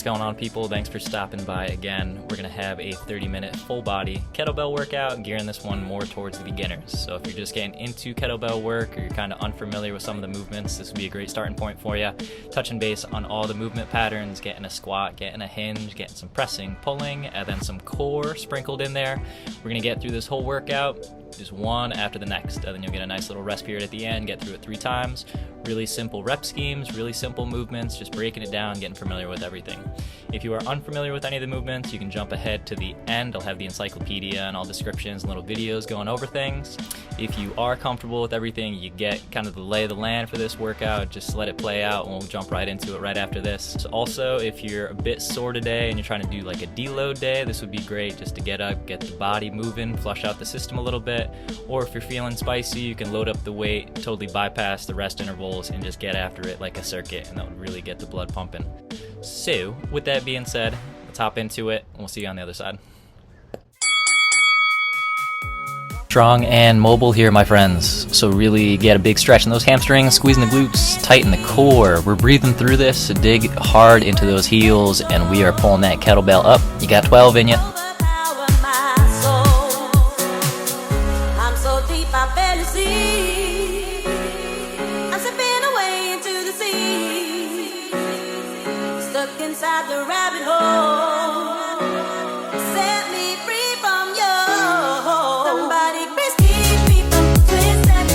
going on, people? Thanks for stopping by again. We're going to have a 30-minute full body kettlebell workout, gearing this one more towards the beginners. So if you're just getting into kettlebell work or you're kind of unfamiliar with some of the movements, this would be a great starting point for you. Touching base on all the movement patterns, getting a squat, getting a hinge, getting some pressing, pulling, and then some core sprinkled in there. We're going to get through this whole workout just one after the next, and then you'll get a nice little rest period at the end, get through it 3 times. Really simple rep schemes, really simple movements, just breaking it down, getting familiar with everything. If you are unfamiliar with any of the movements, you can jump ahead to the end. I'll have the encyclopedia and all descriptions and little videos going over things. If you are comfortable with everything, you get kind of the lay of the land for this workout. Just let it play out and we'll jump right into it right after this. So also, if you're a bit sore today and you're trying to do like a deload day, this would be great just to get up, get the body moving, flush out the system a little bit. Or if you're feeling spicy, you can load up the weight, totally bypass the rest intervals and just get after it like a circuit, and that would really get the blood pumping. So with that being said, let's hop into it and we'll see you on the other side. Strong and mobile here, my friends. So really get a big stretch in those hamstrings, squeezing the glutes, tighten the core. We're breathing through this, so dig hard into those heels, and we are pulling that kettlebell up. You got 12 in you. Inside the rabbit hole, set me free from you. Somebody keep me from twisting.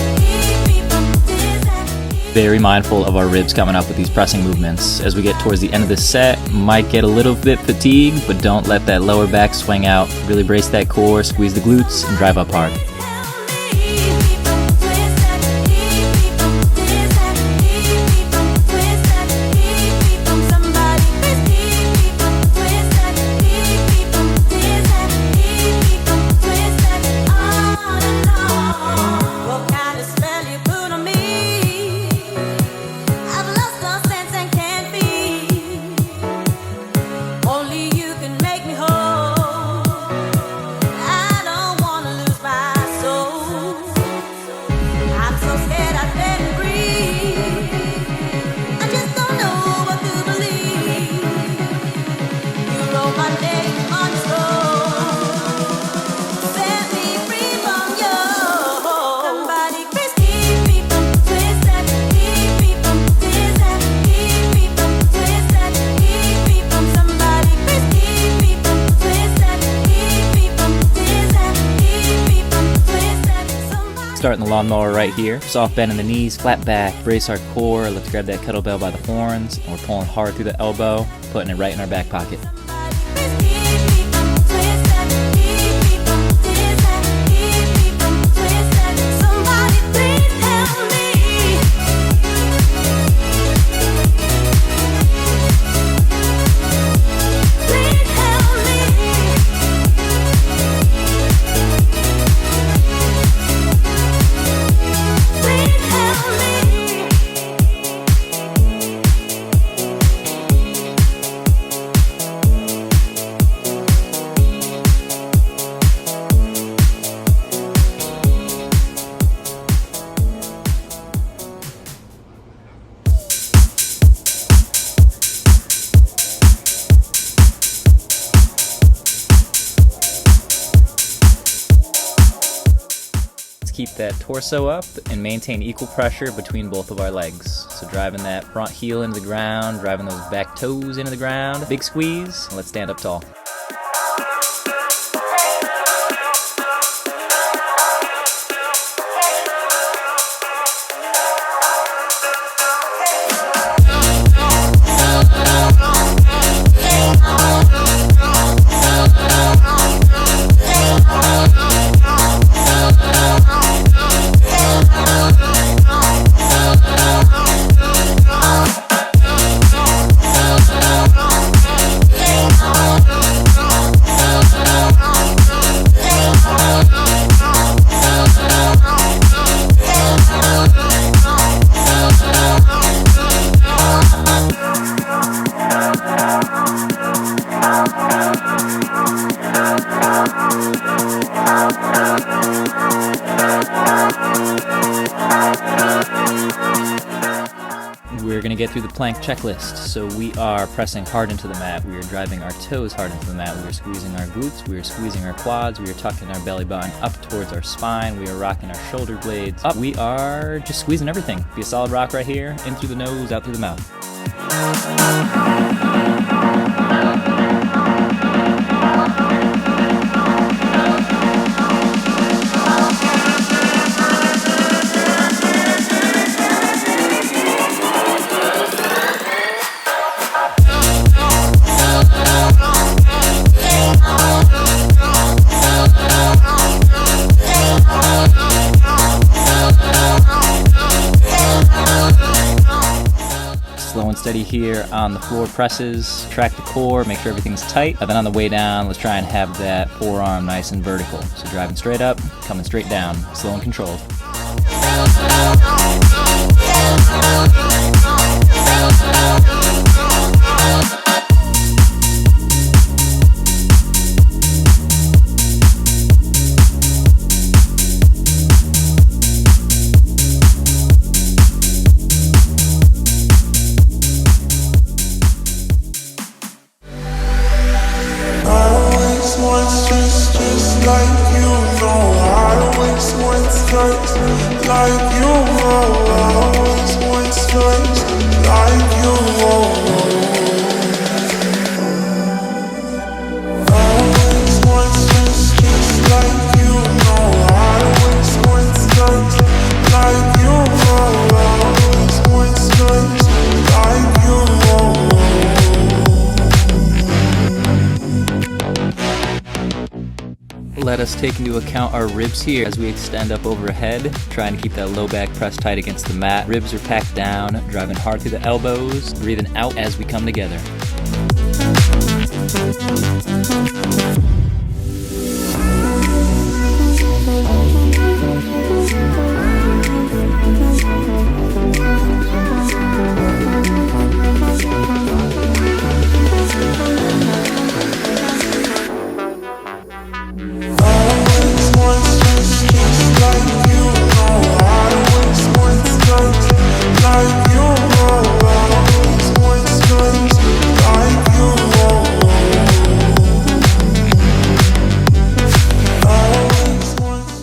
Very mindful of our ribs coming up with these pressing movements. As we get towards the end of the set, might get a little bit fatigued, but don't let that lower back swing out. Really brace that core, squeeze the glutes, and drive up hard. Starting the lawnmower right here. Soft bend in the knees, flat back, brace our core. Let's grab that kettlebell by the horns, and we're pulling hard through the elbow, putting it right in our back pocket. Keep that torso up and maintain equal pressure between both of our legs. So driving that front heel into the ground, driving those back toes into the ground. Big squeeze, and let's stand up tall. get through the plank checklist. So we are pressing hard into the mat. We are driving our toes hard into the mat. We are squeezing our glutes. We are squeezing our quads. We are tucking our belly button up towards our spine. We are rocking our shoulder blades up. We are just squeezing everything. Be a solid rock right here. In through the nose, out through the mouth. Slow and steady here on the floor presses. Track the core, make sure everything's tight. And then on the way down, let's try and have that forearm nice and vertical. So driving straight up, coming straight down, slow and controlled. Let us take into account our ribs here as we extend up overhead, trying to keep that low back press tight against the mat. Ribs are packed down, driving hard through the elbows, breathing out as we come together.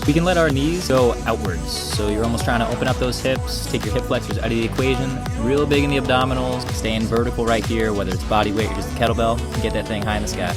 We can let our knees go outwards, so you're almost trying to open up those hips, take your hip flexors out of the equation, real big in the abdominals, staying vertical right here, whether it's body weight or just a kettlebell, and get that thing high in the sky.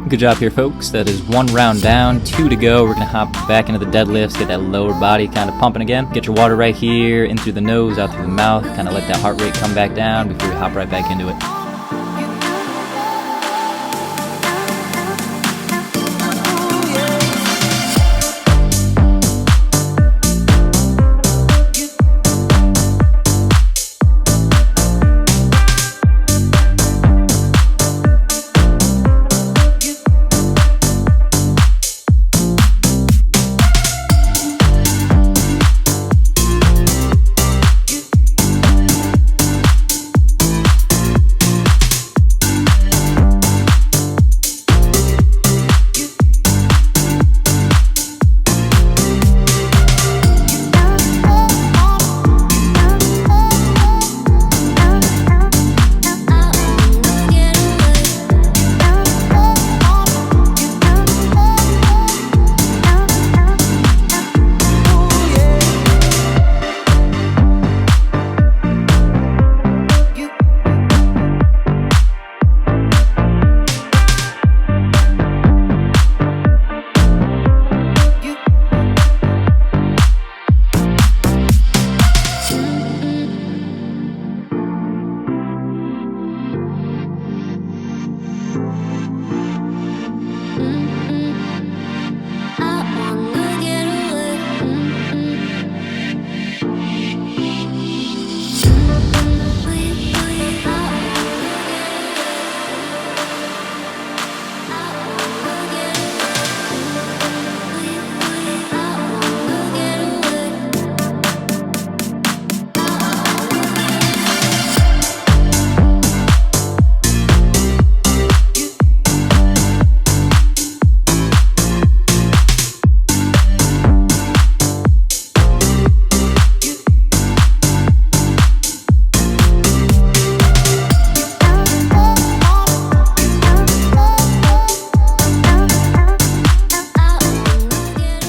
Good job here, folks. That is 1 round down, 2 to go. We're gonna hop back into the deadlifts, get that lower body kind of pumping again. Get your water right here, in through the nose, out through the mouth. Kind of let that heart rate come back down before we hop right back into it.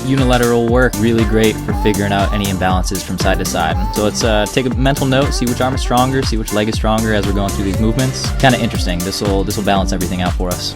unilateral work, really great for figuring out any imbalances from side to side. So let's take a mental note, see which arm is stronger, see which leg is stronger as we're going through these movements. Kind of interesting. This will balance everything out for us.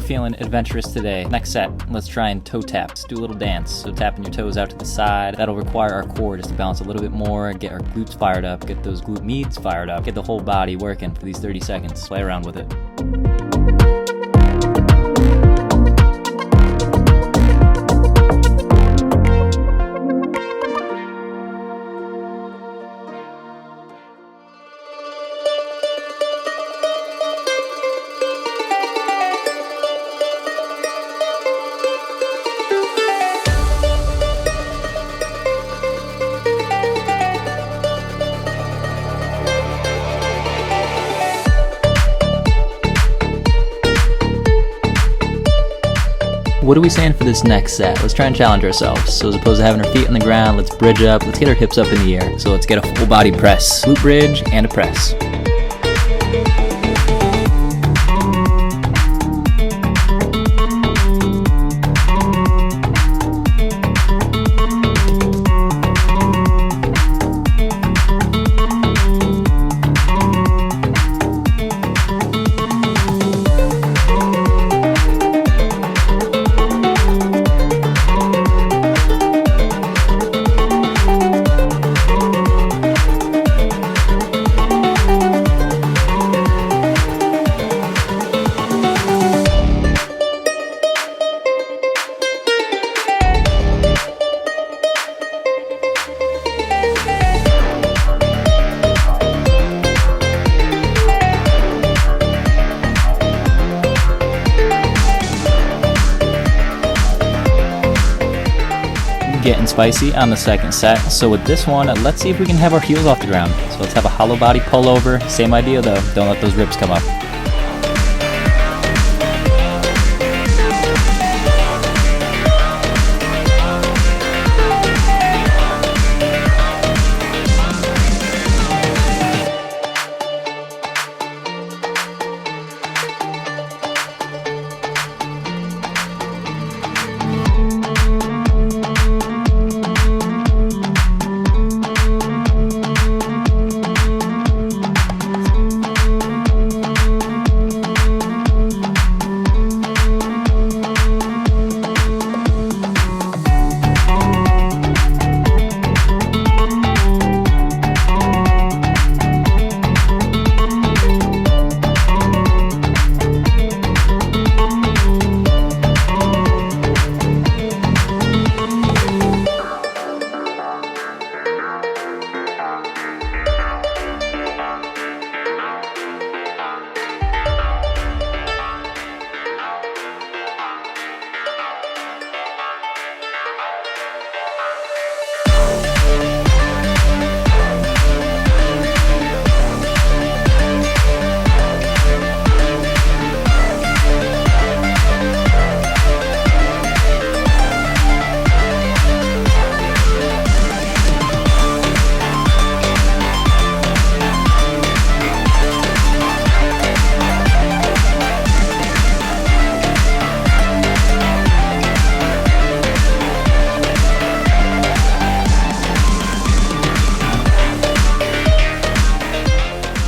Feeling adventurous today. Next set, let's try and toe taps. Do a little dance. So tapping your toes out to the side. That'll require our core just to balance a little bit more, get our glutes fired up, get those glute medis fired up, get the whole body working for these 30 seconds. Play around with it. What are we saying for this next set? Let's try and challenge ourselves. So as opposed to having our feet on the ground, let's bridge up. Let's get our hips up in the air. So let's get a full body press. Glute bridge and a press. Getting spicy on the second set. So with this one, let's see if we can have our heels off the ground. So let's have a hollow body pull over. Same idea though, don't let those ribs come up.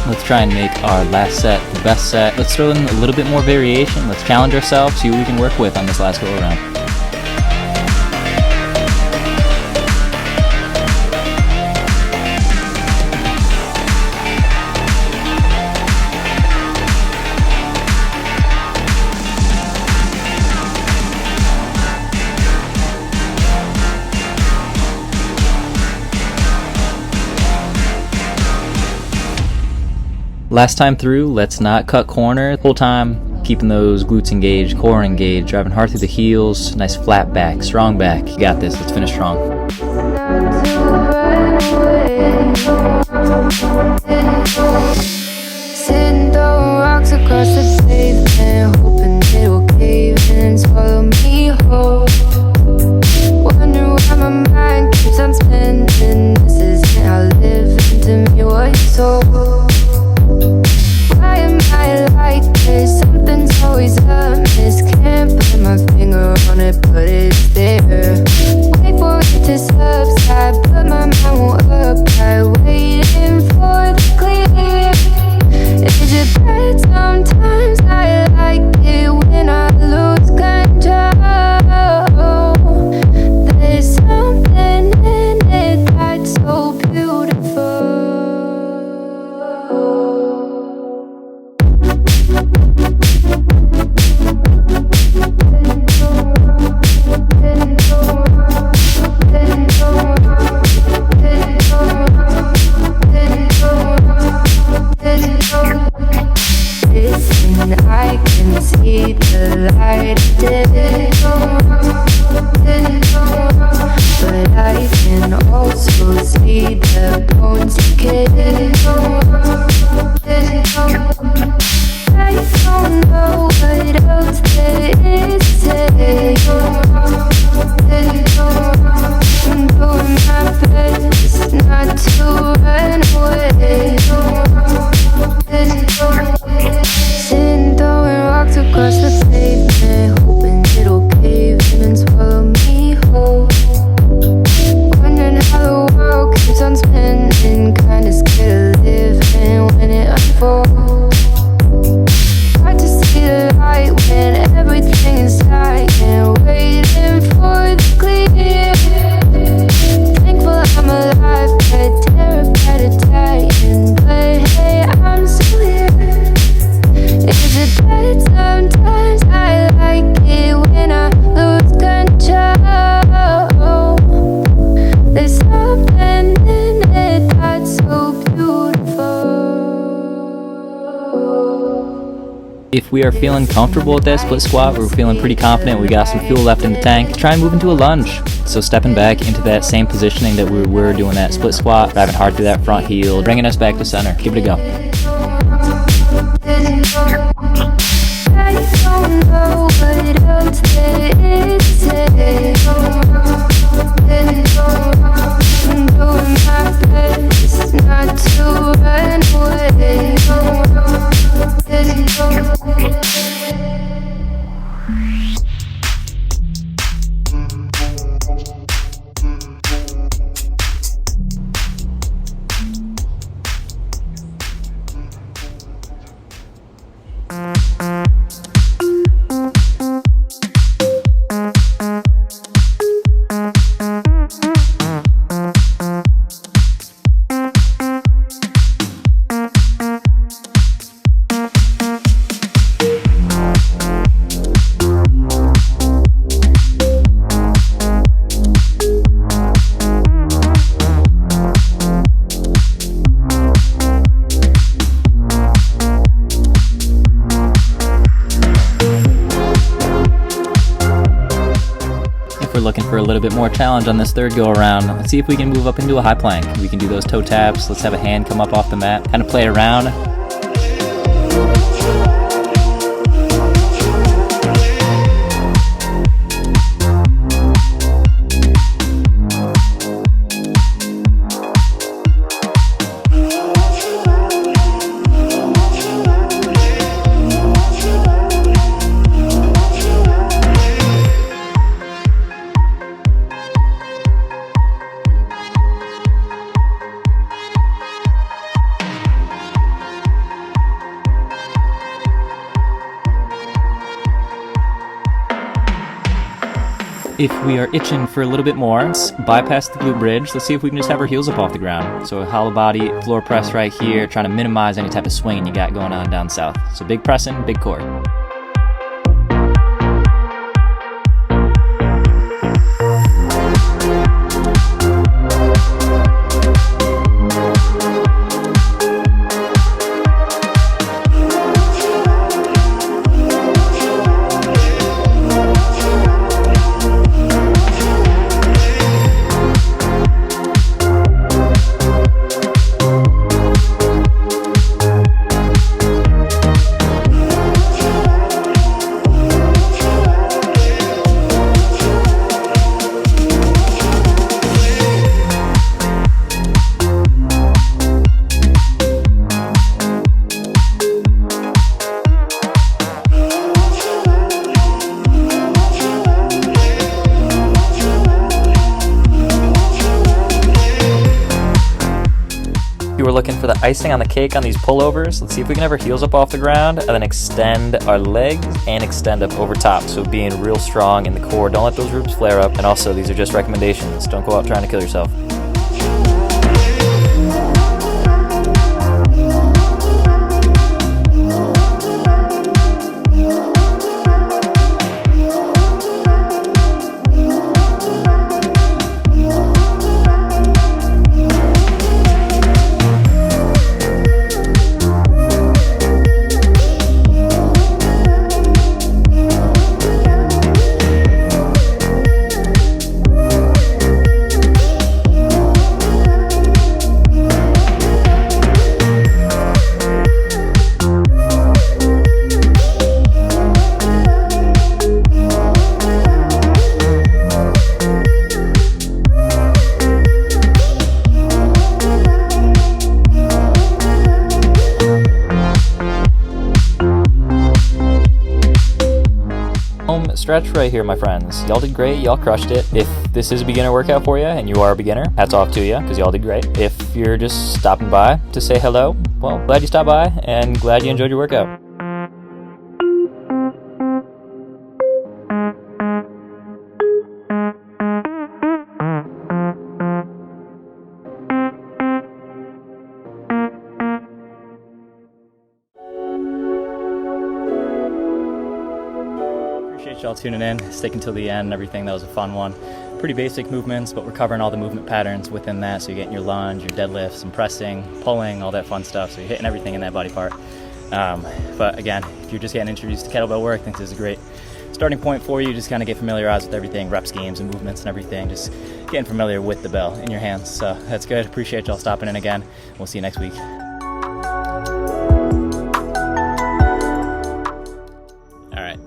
Let's try and make our last set the best set. Let's throw in a little bit more variation. Let's challenge ourselves, see what we can work with on this last go around. Last time through, let's not cut corner. Whole time, keeping those glutes engaged, core engaged, driving hard through the heels, nice flat back, strong back. You got this, let's finish strong. Sitting throwing rocks across the pavement, hoping it'll cave and swallow me whole. Wondering why my mind keeps on spinning. This isn't how living to me was told. Why am I like this? Something's always amiss. Can't put my finger on it, but it's there. Wait for it to subside, but my mind won't apply. Waiting for the clear. Is it bad? Sometimes I like it when I lose control. There's something in it that's so beautiful. Listen, I can see the light dim, but I can also see the bones decay. I don't know what else there is to say. I'm doing my best not to run away. Sitting throwing rocks across the pavement, hoping it'll cave in and swallow me whole. Wondering how the world keeps on spinning, kinda scared of living when it unfolds. Hard to see the light when everything is silent, waiting for the clear. Thankful I'm alive, but terrified of dying. But hey, I'm still here. Is it bad? Sometimes I like it when I lose control. There's something in it that's so beautiful. If we are feeling comfortable with that split squat, we're feeling pretty confident, we got some fuel left in the tank, try and move into a lunge. So stepping back into that same positioning that we were doing that split squat, driving hard through that front heel, bringing us back to center. Give it a go. I don't know what else there is to say. I'm doing my best not to run away. Looking for a little bit more challenge on this third go around. Let's see if we can move up into a high plank. We can do those toe taps. Let's have a hand come up off the mat, kind of play around. If we are itching for a little bit more, let's bypass the glute bridge. Let's see if we can just have our heels up off the ground. So hollow body, floor press right here, trying to minimize any type of swinging you got going on down south. So big pressing, big core. We're looking for the icing on the cake on these pullovers. Let's see if we can have our heels up off the ground and then extend our legs and extend up over top. So being real strong in the core. Don't let those ribs flare up. And also, these are just recommendations. Don't go out trying to kill yourself. Stretch right here, my friends. Y'all did great. Y'all crushed it. If this is a beginner workout for you and you are a beginner, hats off to you because y'all did great. If you're just stopping by to say hello, well, glad you stopped by and glad you enjoyed your workout. Appreciate y'all tuning in, sticking till the end, everything. That was a fun one. Pretty basic movements, but we're covering all the movement patterns within that. So you're getting your lunge, your deadlift, some pressing, pulling, all that fun stuff. So you're hitting everything in that body part. But again, if you're just getting introduced to kettlebell work, I think this is a great starting point for you. Just kind of get familiarized with everything, rep schemes and movements and everything. Just getting familiar with the bell in your hands. So that's good. Appreciate y'all stopping in again. We'll see you next week.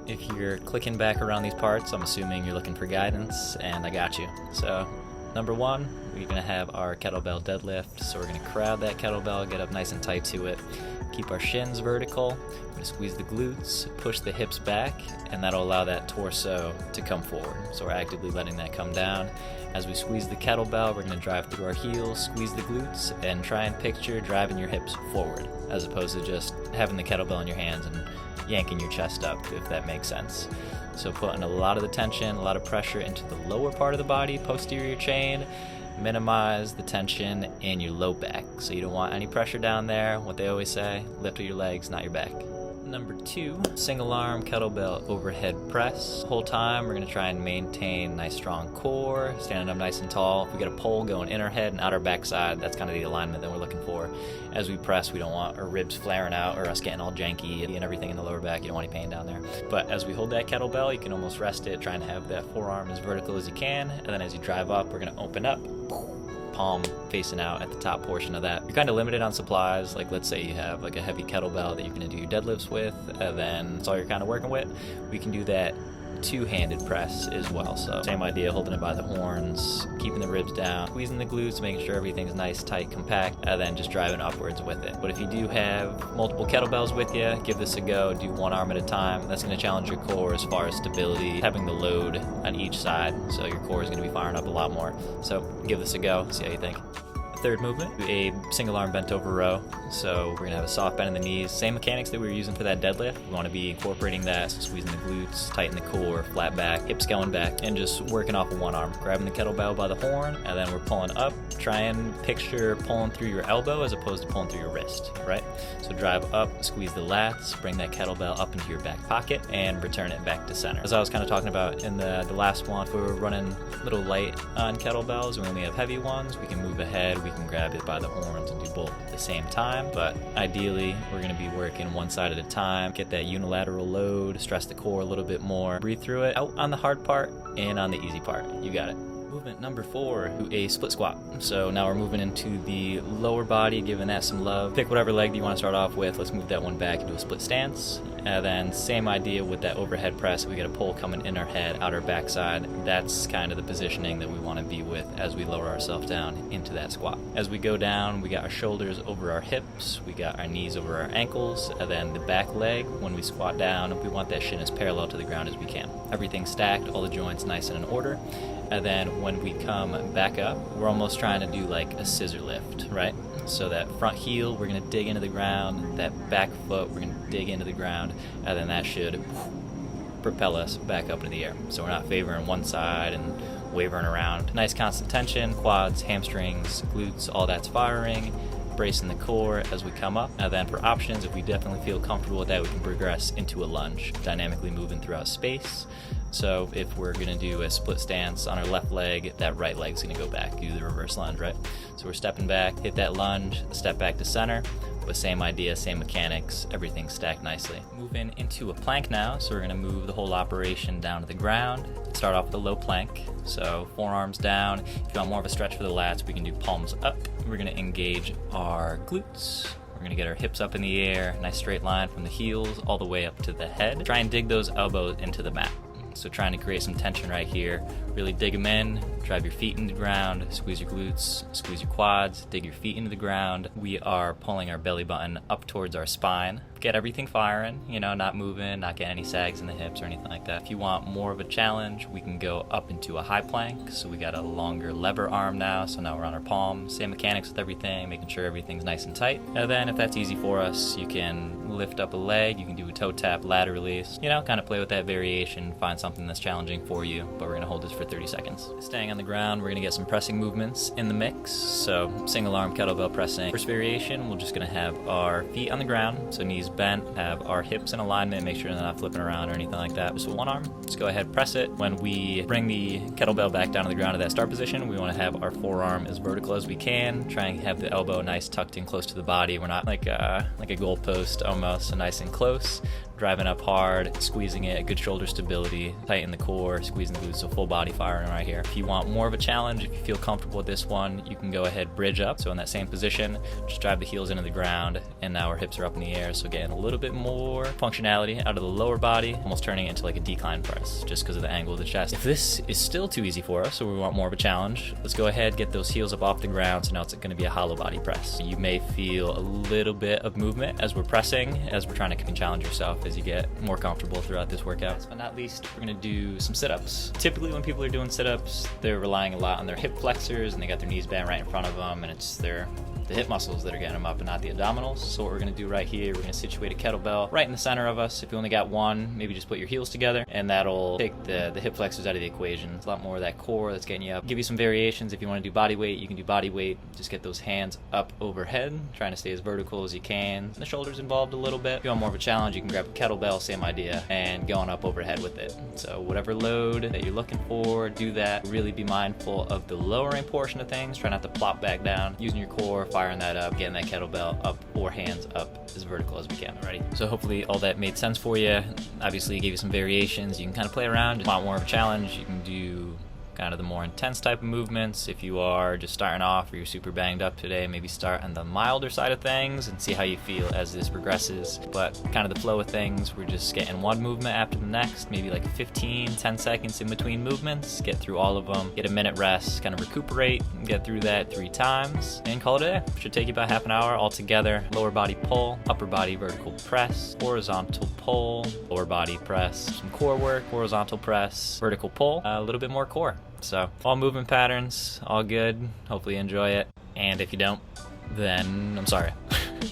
If you're clicking back around these parts, I'm assuming you're looking for guidance, and I got you. So, number one, we're going to have our kettlebell deadlift. So we're going to crowd that kettlebell, get up nice and tight to it, keep our shins vertical, we're going to squeeze the glutes, push the hips back, and that'll allow that torso to come forward. So we're actively letting that come down. As we squeeze the kettlebell, we're going to drive through our heels, squeeze the glutes, and try and picture driving your hips forward, as opposed to just having the kettlebell in your hands and yanking your chest up, if that makes sense. So putting a lot of the tension, a lot of pressure into the lower part of the body, posterior chain, minimize the tension in your low back. So you don't want any pressure down there. What they always say, lift with your legs, not your back. Number two, single arm kettlebell overhead press. The whole time we're going to try and maintain nice strong core, standing up nice and tall. If we get a pull going in our head and out our backside, that's kind of the alignment that we're looking for. As we press, we don't want our ribs flaring out or us getting all janky and everything in the lower back. You don't want any pain down there. But as we hold that kettlebell, you can almost rest it, trying to have that forearm as vertical as you can. And then as you drive up, we're going to open up, palm facing out at the top portion of that. You're kind of limited on supplies. Like let's say you have like a heavy kettlebell that you're going to do your deadlifts with, and then that's all you're kind of working with. We can do that two-handed press as well. So same idea, holding it by the horns, keeping the ribs down, squeezing the glutes, making sure everything's nice, tight, compact, and then just driving upwards with it. But if you do have multiple kettlebells with you, give this a go. Do one arm at a time. That's going to challenge your core as far as stability, having the load on each side. So your core is going to be firing up a lot more. So give this a go, see how you think. Third movement, a single arm bent over row. So we're gonna have a soft bend in the knees. Same mechanics that we were using for that deadlift. We wanna be incorporating that, so squeezing the glutes, tighten the core, flat back, hips going back, and just working off of one arm. Grabbing the kettlebell by the horn, and then we're pulling up. Try and picture pulling through your elbow as opposed to pulling through your wrist, right? So drive up, squeeze the lats, bring that kettlebell up into your back pocket, and return it back to center. As I was kind of talking about in the last one, if we were running a little light on kettlebells and we only have heavy ones, we can move ahead, we can grab it by the horns and do both at the same time. But ideally, we're gonna be working one side at a time, get that unilateral load, stress the core a little bit more, breathe through it, out on the hard part and on the easy part. You got it. Movement number 4, a split squat. So now we're moving into the lower body, giving that some love. Pick whatever leg you want to start off with. Let's move that one back into a split stance. And then same idea with that overhead press. We get a pull coming in our head, out our backside. That's kind of the positioning that we want to be with as we lower ourselves down into that squat. As we go down, we got our shoulders over our hips, we got our knees over our ankles, and then the back leg, when we squat down, we want that shin as parallel to the ground as we can. Everything stacked, all the joints nice and in order. And then when we come back up, we're almost trying to do like a scissor lift, right? So that front heel, we're gonna dig into the ground, that back foot, we're gonna dig into the ground, and then that should propel us back up into the air. So we're not favoring one side and wavering around. Nice constant tension, quads, hamstrings, glutes, all that's firing, bracing the core as we come up. And then for options, if we definitely feel comfortable with that, we can progress into a lunge, dynamically moving throughout space. So if we're gonna do a split stance on our left leg, that right leg's gonna go back, do the reverse lunge, right? So we're stepping back, hit that lunge, step back to center, but same idea, same mechanics, everything stacked nicely. Moving into a plank now, so we're gonna move the whole operation down to the ground. Start off with a low plank, so forearms down. If you want more of a stretch for the lats, we can do palms up. We're gonna engage our glutes. We're gonna get our hips up in the air, nice straight line from the heels all the way up to the head. Try and dig those elbows into the mat. So trying to create some tension right here. Really dig them in, drive your feet into the ground, squeeze your glutes, squeeze your quads, dig your feet into the ground. We are pulling our belly button up towards our spine. Get everything firing, you know, not moving, not getting any sags in the hips or anything like that. If you want more of a challenge, we can go up into a high plank. So we got a longer lever arm now, so now we're on our palms. Same mechanics with everything, making sure everything's nice and tight. And then if that's easy for us, you can lift up a leg, you can do a toe tap laterally. You know, kind of play with that variation, find something that's challenging for you, but we're gonna hold this for 30 seconds. Staying on the ground, we're gonna get some pressing movements in the mix. So single arm kettlebell pressing. First variation, we're just gonna have our feet on the ground, so knees bent, have our hips in alignment, make sure they're not flipping around or anything like that. Just with one arm, just go ahead, press it. When we bring the kettlebell back down to the ground at that start position, we wanna have our forearm as vertical as we can. Try and have the elbow nice tucked in close to the body. We're not like a goalpost almost, so nice and close. Driving up hard, squeezing it, good shoulder stability, tighten the core, squeezing the glutes, so full body firing right here. If you want more of a challenge, if you feel comfortable with this one, you can go ahead, bridge up. So in that same position, just drive the heels into the ground, and now our hips are up in the air, so getting a little bit more functionality out of the lower body, almost turning it into like a decline press, just because of the angle of the chest. If this is still too easy for us, so we want more of a challenge, let's go ahead, get those heels up off the ground, so now it's gonna be a hollow body press. You may feel a little bit of movement as we're pressing, as we're trying to challenge yourself as you get more comfortable throughout this workout. Last but not least, we're gonna do some sit-ups. Typically when people are doing sit-ups, they're relying a lot on their hip flexors and they got their knees bent right in front of them, and it's the hip muscles that are getting them up and not the abdominals. So what we're gonna do right here, we're gonna situate a kettlebell right in the center of us. If you only got one, maybe just put your heels together, and that'll take the hip flexors out of the equation. It's a lot more of that core that's getting you up. Give you some variations. If you wanna do body weight, you can do body weight. Just get those hands up overhead, trying to stay as vertical as you can. And the shoulders involved a little bit. If you want more of a challenge, you can grab a kettlebell, same idea, and going up overhead with it. So whatever load that you're looking for, do that. Really be mindful of the lowering portion of things. Try not to plop back down. Using your core, firing that up, getting that kettlebell up or hands up as vertical as we can. Alrighty. So hopefully all that made sense for you. Obviously gave you some variations. You can kind of play around. If you want more of a challenge, you can do kind of the more intense type of movements. If you are just starting off or you're super banged up today, maybe start on the milder side of things and see how you feel as this progresses. But kind of the flow of things, we're just getting one movement after the next, maybe like 10 seconds in between movements, get through all of them, get a minute rest, kind of recuperate, get through that 3 times, and call it a day. Should take you about half an hour altogether. Lower body pull, upper body vertical press, horizontal pull, lower body press, some core work, horizontal press, vertical pull, a little bit more core. So all movement patterns, all good. Hopefully you enjoy it. And if you don't, then I'm sorry.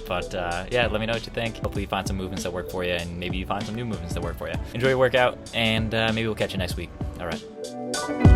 But yeah, let me know what you think. Hopefully you find some movements that work for you, and maybe you find some new movements that work for you. Enjoy your workout, and maybe we'll catch you next week. All right.